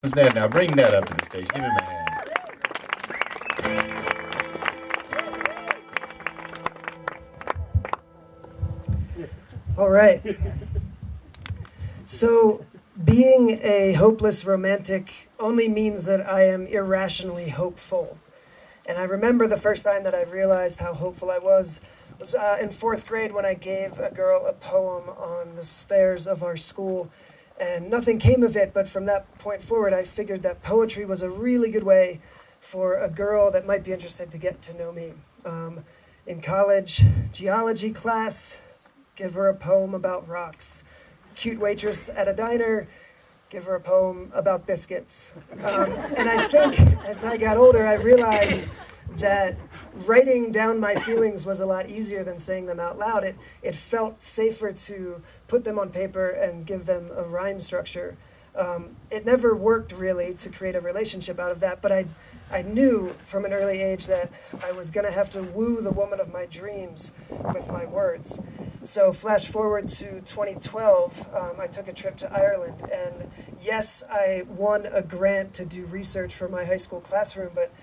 Ned, now bring Ned up to the stage. Give him a hand. All right. So, being a hopeless romantic only means that I am irrationally hopeful. And I remember the first time that I realized how hopeful I was in fourth grade when I gave a girl a poem on the stairs of our school. And nothing came of it, but from that point forward, I figured that poetry was a really good way for a girl that might be interested to get to know me. In college, geology class, give her a poem about rocks. Cute waitress at a diner, give her a poem about biscuits. And I think as I got older, I realized that writing down my feelings was a lot easier than saying them out loud. It felt safer to put them on paper and give them a rhyme structure. It never worked really to create a relationship out of that, but I knew from an early age that I was going to have to woo the woman of my dreams with my words. So flash forward to 2012, I took a trip to Ireland, and yes, I won a grant to do research for my high school classroom, but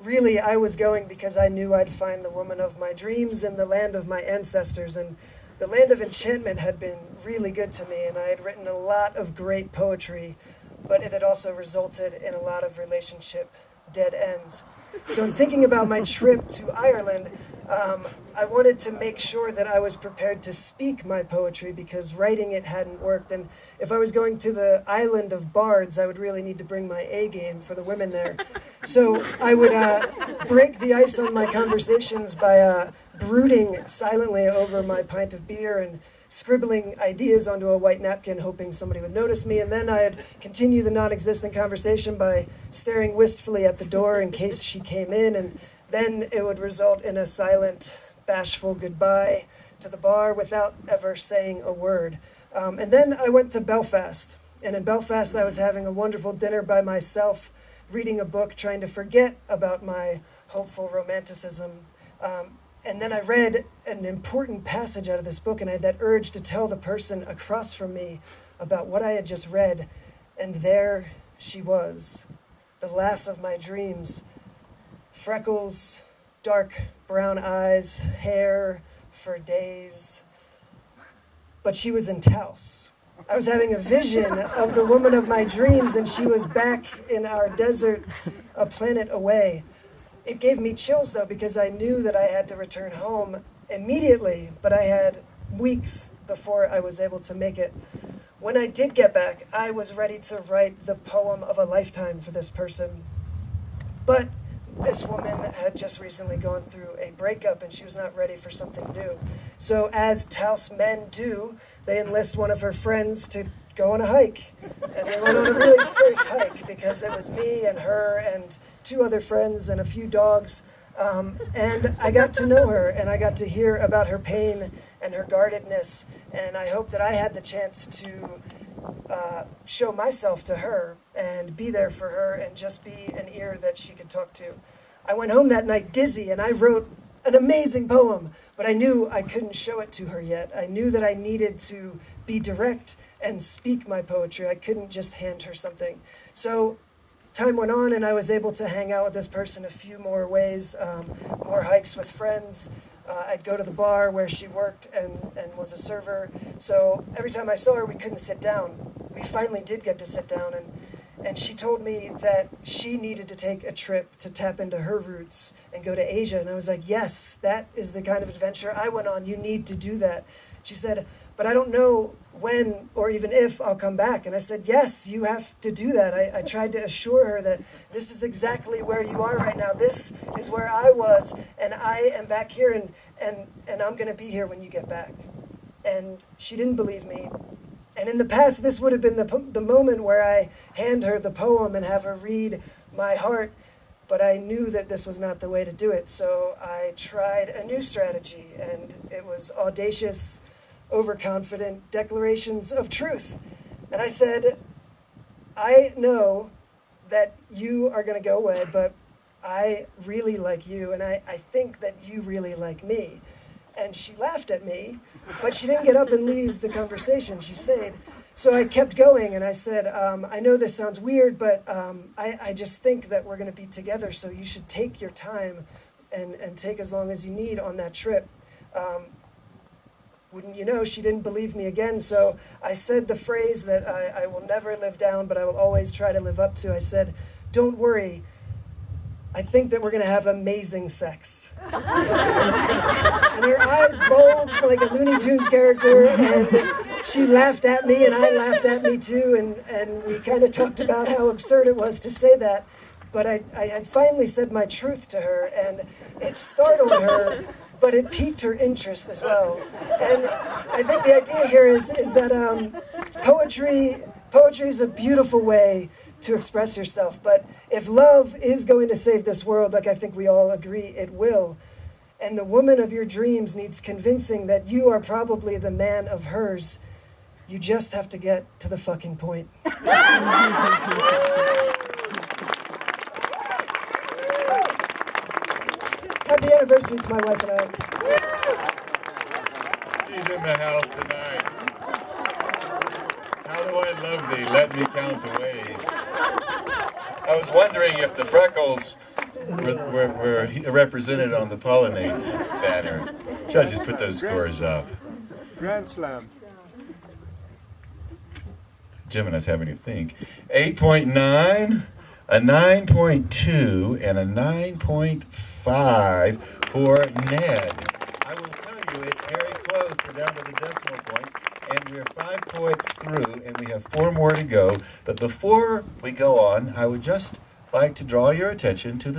really I was going because I knew I'd find the woman of my dreams in the land of my ancestors, and the land of enchantment had been really good to me, and I had written a lot of great poetry, but it had also resulted in a lot of relationship dead ends. So in thinking about my trip to Ireland, I wanted to make sure that I was prepared to speak my poetry because writing it hadn't worked. And if I was going to the island of bards, I would really need to bring my A game for the women there. So I would break the ice on my conversations by brooding silently over my pint of beer and scribbling ideas onto a white napkin, hoping somebody would notice me. And then I'd continue the non-existent conversation by staring wistfully at the door in case she came in. And then it would result in a silent, bashful goodbye to the bar without ever saying a word. And then I went to Belfast. And in Belfast, I was having a wonderful dinner by myself, reading a book, trying to forget about my hopeful romanticism. And then I read an important passage out of this book, and I had that urge to tell the person across from me about what I had just read. And there she was, the lass of my dreams. Freckles, dark brown eyes, hair for days. But she was in Taos. I was having a vision of the woman of my dreams, and she was back in our desert, a planet away. It gave me chills, though, because I knew that I had to return home immediately, but I had weeks before I was able to make it. When I did get back, I was ready to write the poem of a lifetime for this person. But this woman had just recently gone through a breakup, and she was not ready for something new. So as Taos men do, they enlist one of her friends to go on a hike. And they went on a really safe hike because it was me and her and two other friends and a few dogs. And I got to know her, and I got to hear about her pain and her guardedness. And I hope that I had the chance to show myself to her and be there for her and just be an ear that she could talk to. I went home that night dizzy, and I wrote an amazing poem, but I knew I couldn't show it to her yet. I knew that I needed to be direct and speak my poetry. I couldn't just hand her something. So time went on, and I was able to hang out with this person a few more ways, more hikes with friends. I'd go to the bar where she worked and was a server. So every time I saw her, we couldn't sit down. We finally did get to sit down, and she told me that she needed to take a trip to tap into her roots and go to Asia. And I was like, yes, that is the kind of adventure I went on. You need to do that. She said, but I don't know when or even if I'll come back. And I said, yes, you have to do that. I tried to assure her that this is exactly where you are right now. This is where I was, and I am back here, and I'm going to be here when you get back. And she didn't believe me. And in the past, this would have been the moment where I hand her the poem and have her read my heart, but I knew that this was not the way to do it. So I tried a new strategy, and it was audacious, overconfident declarations of truth. And I said, I know that you are going to go away, but I really like you, and I think that you really like me. And she laughed at me, but she didn't get up and leave the conversation. She stayed. So I kept going, and I said, I know this sounds weird, but I just think that we're going to be together, so you should take your time and take as long as you need on that trip. Wouldn't you know, she didn't believe me again, so I said the phrase that I will never live down, but I will always try to live up to. I said, don't worry, I think that we're going to have amazing sex. And her eyes bulged like a Looney Tunes character, and she laughed at me, and I laughed at me too, and we kind of talked about how absurd it was to say that. But I had finally said my truth to her, and it startled her, but it piqued her interest as well. And I think the idea here is that poetry is a beautiful way to express yourself. But if love is going to save this world, like I think we all agree it will, and the woman of your dreams needs convincing that you are probably the man of hers, you just have to get to the fucking point. Happy anniversary to my wife and I. She's in the house tonight. How do I love thee? Let me count the ways. I was wondering if the freckles were represented on the Pollinate banner. Judges, put those scores up. Grand Slam. Jim and I was having to think. 8.9, a 9.2, and a 9.5 for Ned. I will tell you, it's very close. We're down to the decimal points, and we're 5 poets through, and we have 4 more to go. But before we go on, I would just like to draw your attention to the